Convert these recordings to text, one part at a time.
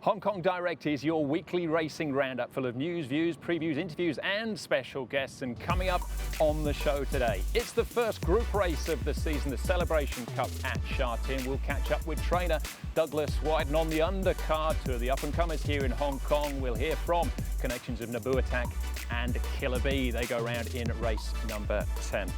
Hong Kong Direct is your weekly racing roundup full of news, views, previews, interviews and special guests. And coming up on the show today, it's the first group race of the season, the Celebration Cup at Sha Tin. We'll catch up with trainer Douglas Whyte, and on the undercard, two of the up-and-comers here in Hong Kong. We'll hear from connections of Naboo Attack and Killer B. They go round in race number 10.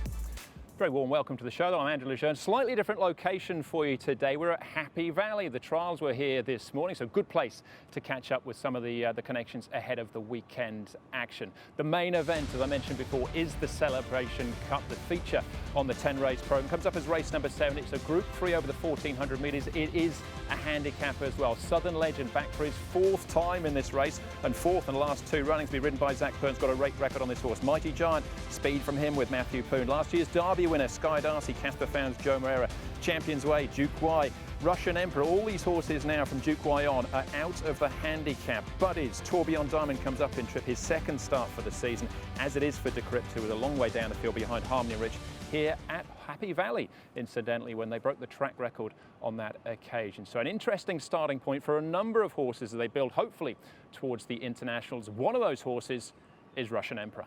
Very warm welcome to the show. I'm Andrew Lejeune. Slightly different location for you today. We're at Happy Valley. The trials were here this morning, so good place to catch up with some of the connections ahead of the weekend action. The main event, as I mentioned before, is the Celebration Cup. The feature on the 10-race program comes up as race number 7. It's a Group 3 over the 1,400 metres. It is a handicap as well. Southern Legend back for his 4th time in this race, and 4th in the last 2 runnings. Be ridden by Zach Pern's got a great record on this horse. Mighty Giant, speed from him with Matthew Poon. Last year's Derby winner Sky Darcy, Casper Found's Joe Moreira, Champions Way, Duke Y, Russian Emperor. All these horses now from Duke Y on are out of the handicap. Buddies, Tourbillon Diamond comes up in trip, his 2nd start for the season, as it is for Decryptor, with a long way down the field behind Harmony Rich here at Happy Valley, incidentally, when they broke the track record on that occasion. So an interesting starting point for a number of horses as they build, hopefully, towards the internationals. One of those horses is Russian Emperor.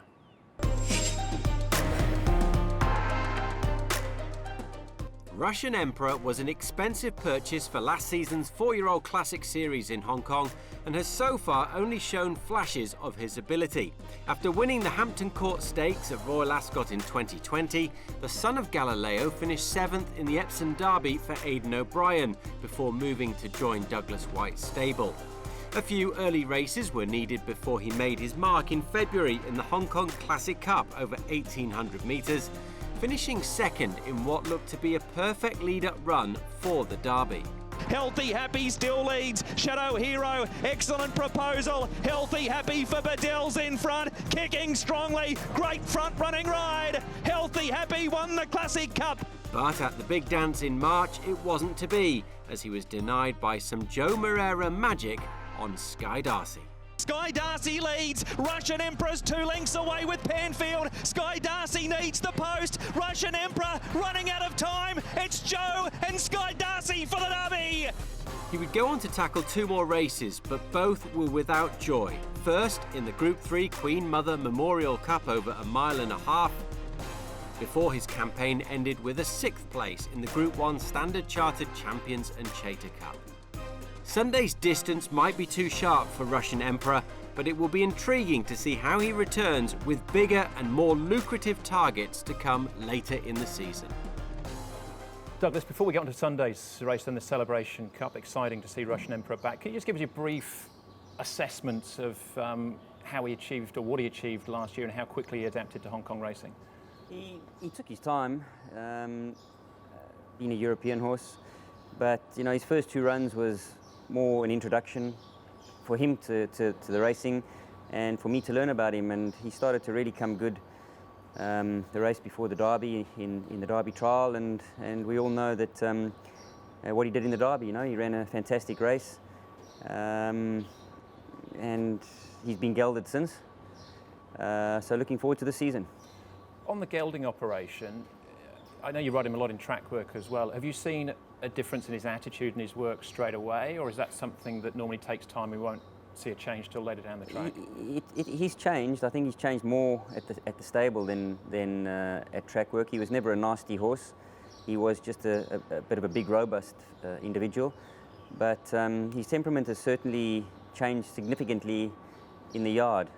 Russian Emperor was an expensive purchase for last season's 4-year-old classic series in Hong Kong and has so far only shown flashes of his ability. After winning the Hampton Court Stakes at Royal Ascot in 2020, the son of Galileo finished 7th in the Epsom Derby for Aidan O'Brien before moving to join Douglas Whyte's stable. A few early races were needed before he made his mark in February in the Hong Kong Classic Cup over 1,800 metres, finishing 2nd in what looked to be a perfect lead-up run for the Derby. Healthy Happy still leads. Shadow Hero, excellent proposal. Healthy Happy for Bedell's in front, kicking strongly. Great front running ride. Healthy Happy won the Classic Cup. But at the big dance in March, it wasn't to be, as he was denied by some Joe Moreira magic on Sky Darcy. Sky Darcy leads. Russian Emperor's 2 lengths away with Panfield. Sky Darcy needs the post. Russian Emperor running out of time. It's Joe and Sky Darcy for the Derby. He would go on to tackle 2 more races, but both were without joy. First, in the Group 3 Queen Mother Memorial Cup over 1.5 miles, before his campaign ended with a 6th place in the Group 1 Standard Chartered Champions and Chater Cup. Sunday's distance might be too sharp for Russian Emperor, but it will be intriguing to see how he returns with bigger and more lucrative targets to come later in the season. Douglas, before we get on to Sunday's race and the Celebration Cup, exciting to see Russian Emperor back. Can you just give us your brief assessment of how he achieved, or what he achieved last year, and how quickly he adapted to Hong Kong racing? He took his time, being a European horse, but you know, his first 2 runs was more an introduction for him to the racing and for me to learn about him, and he started to really come good the race before the Derby in the Derby trial, and we all know that what he did in the Derby. You know, he ran a fantastic race, and he's been gelded since, so looking forward to the season. On the gelding operation, I know you ride him a lot in track work as well. Have you seen a difference in his attitude and his work straight away, or is that something that normally takes time? We won't see a change till later down the track. He's changed. I think he's changed more at the stable than at track work. He was never a nasty horse. He was just a bit of a big, robust individual. But his temperament has certainly changed significantly in the yard.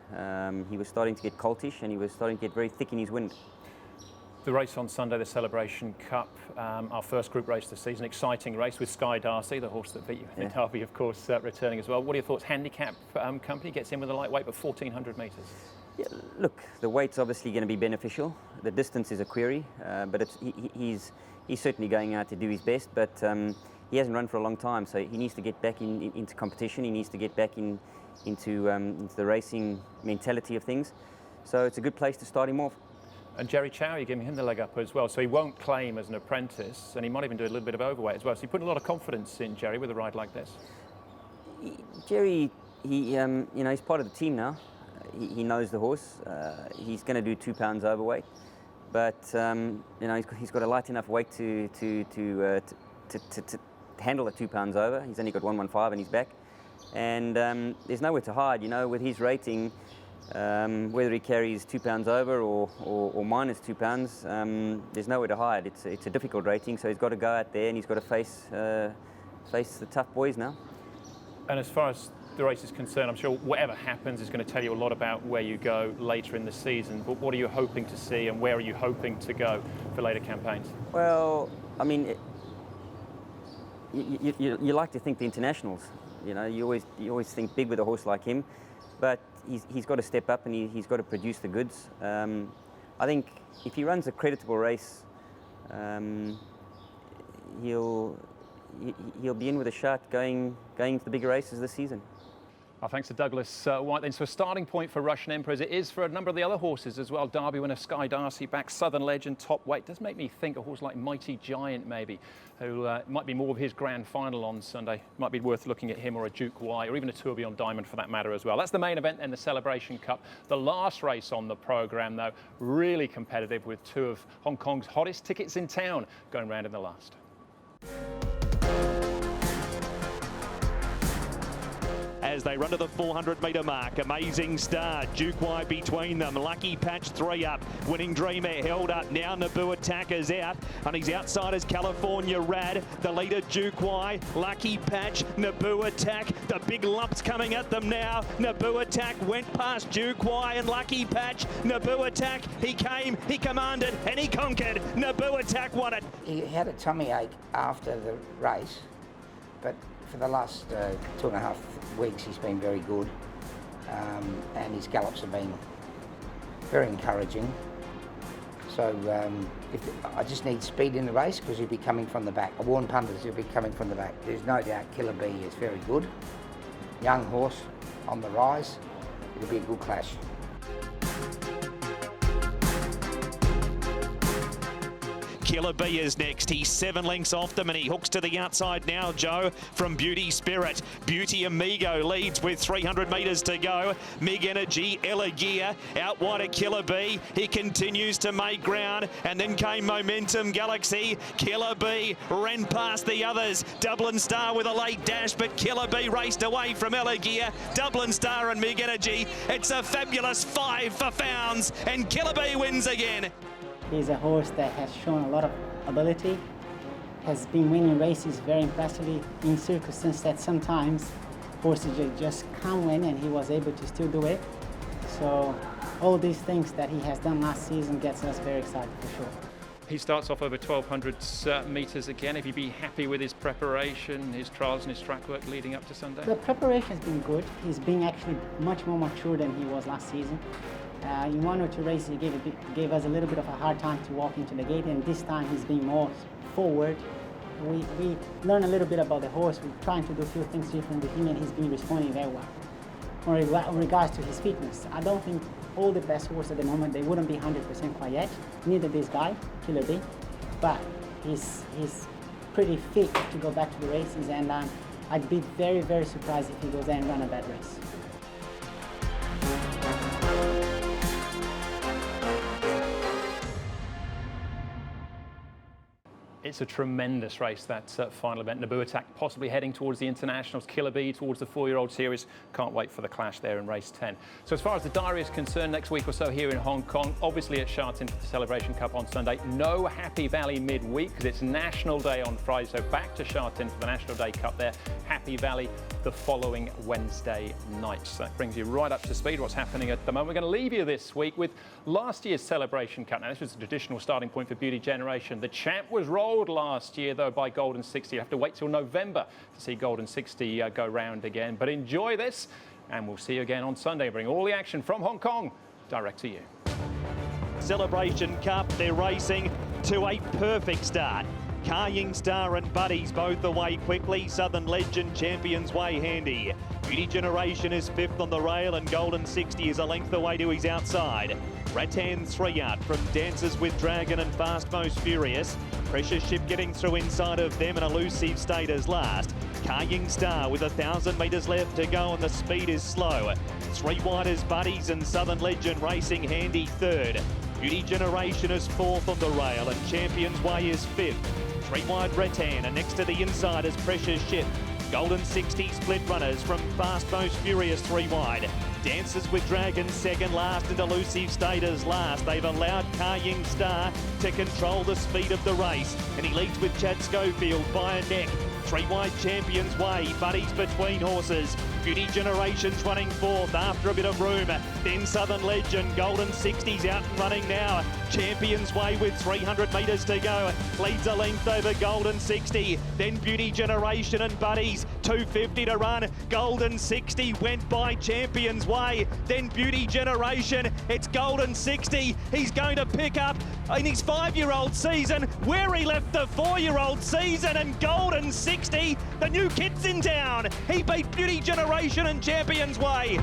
He was starting to get coltish, and he was starting to get very thick in his wind. The race on Sunday, the Celebration Cup, our first group race of the season, exciting race with Sky Darcy, the horse that beat you in the Derby, of course, returning as well. What are your thoughts? Handicap company gets in with a lightweight, but 1,400 metres. Yeah, look, the weight's obviously going to be beneficial. The distance is a query, but he's certainly going out to do his best, but he hasn't run for a long time, so he needs to get back into competition. He needs to get back into the racing mentality of things. So it's a good place to start him off. And Jerry Chow, you're giving him the leg up as well, so he won't claim as an apprentice, and he might even do a little bit of overweight as well. So you're putting a lot of confidence in Jerry with a ride like this. Jerry, you know, he's part of the team now. He knows the horse. He's going to do 2 pounds overweight, but you know, he's got a light enough weight to handle the 2 pounds over. He's only got 115 in his back. And there's nowhere to hide, you know, with his rating, whether he carries 2 pounds over or minus 2 pounds, there's nowhere to hide. It's a difficult rating, so he's got to go out there and he's got to face the tough boys now. And as far as the race is concerned, I'm sure whatever happens is going to tell you a lot about where you go later in the season. But what are you hoping to see, and where are you hoping to go for later campaigns? Well, I mean, you like to think the internationals. You know, you always think big with a horse like him, but he's got to step up and he's got to produce the goods. I think if he runs a creditable race, he'll be in with a shot going to the bigger races this season. Well, thanks to Douglas Whyte then. So a starting point for Russian Emperor, as it is for a number of the other horses as well. Derby winner Sky Darcy back, Southern Legend, top weight. Does make me think a horse like Mighty Giant maybe, who might be more of his grand final on Sunday. Might be worth looking at him, or a Duke Y, or even a Tourbillon Diamond for that matter as well. That's the main event and the Celebration Cup. The last race on the programme though, really competitive, with 2 of Hong Kong's hottest tickets in town going round in the last. As they run to the 400-metre mark, Amazing Star, Duke Y between them, Lucky Patch 3 up, Winning Dreamer held up, now Naboo Attack is out, on his outside is California Rad, the leader Duke Y, Lucky Patch, Naboo Attack, the big lumps coming at them now, Naboo Attack went past Duke Y and Lucky Patch, Naboo Attack, he came, he commanded and he conquered, Naboo Attack won it. He had a tummy ache after the race, but for the last 2.5 weeks he's been very good, and his gallops have been very encouraging. So I just need speed in the race, because he'll be coming from the back. I warn punters, he'll be coming from the back. There's no doubt Killer B is very good. Young horse on the rise. It'll be a good clash. Killer B is next. He's 7 lengths off them and he hooks to the outside now, Joe, from Beauty Spirit. Beauty Amigo leads with 300 metres to go. Mig Energy, Ella Gear, out wide of Killer B. He continues to make ground, and then came Momentum Galaxy. Killer B ran past the others. Dublin Star with a late dash, but Killer B raced away from Ella Gear. Dublin Star and Mig Energy. It's a fabulous 5 for Founds, and Killer B wins again. He's a horse that has shown a lot of ability, has been winning races very impressively in circumstances that sometimes horses just can't win, and he was able to still do it. So all these things that he has done last season gets us very excited for sure. He starts off over 1,200 metres again. If you'd be happy with his preparation, his trials and his track work leading up to Sunday? The preparation has been good. He's been actually much more mature than he was last season. In 1 or 2 races he gave us a little bit of a hard time to walk into the gate, and this time he's been more forward. We learned a little bit about the horse. We're trying to do a few things different with him, and he's been responding very well. In regards to his fitness, I don't think all the best horses at the moment, they wouldn't be 100% quite yet. Neither this guy, Killer B, but he's pretty fit to go back to the races, and I'd be very, very surprised if he goes there and run a bad race. It's a tremendous race, that final event. Naboo Attack possibly heading towards the internationals, Killer B towards the 4-year-old series. Can't wait for the clash there in race 10. So as far as the diary is concerned, next week or so here in Hong Kong, obviously at Sha Tin for the Celebration Cup on Sunday. No Happy Valley midweek because it's National Day on Friday. So back to Sha Tin for the National Day Cup there. Happy Valley the following Wednesday night. So that brings you right up to speed what's happening at the moment. We're going to leave you this week with last year's Celebration Cup. Now this was a traditional starting point for Beauty Generation. The champ was rolled last year though by Golden 60. You have to wait till November to see Golden 60 go round again. But enjoy this, and we'll see you again on Sunday. Bring all the action from Hong Kong direct to you. Celebration Cup, they're racing to a perfect start. Carrying Star and Buddies both away quickly. Southern Legend Champions way handy. Beauty Generation is 5th on the rail, and Golden 60 is a length away to his outside. Rattan 3 out from Dances with Dragon and Fast Most Furious. Pressure Ship getting through inside of them, and Elusive State as last. Carrying Star with 1,000 metres left to go, and the speed is slow. 3 wide as Buddies, and Southern Legend racing handy 3rd. Beauty Generation is 4th on the rail, and Champions Way is 5th. 3 wide Rattan, and next to the inside is Precious Ship. Golden 60 split runners from Fast Most Furious 3 wide. Dances with Dragon second last and Elusive Staters last. They've allowed Car Ying Star to control the speed of the race, and he leads with Chad Schofield by a neck. 3 wide Champions Way, Buddies between horses. Beauty Generation's running fourth after a bit of room. Then Southern Legend, Golden 60's out and running now. Champions Way with 300 metres to go. Leads a length over Golden 60. Then Beauty Generation and Buddies, 250 to run. Golden 60 went by Champions Way. Then Beauty Generation, it's Golden 60. He's going to pick up in his 5-year-old season where he left the 4-year-old season, and Golden 60, the new kid's in town. He beat Beauty Generation and Champions Way.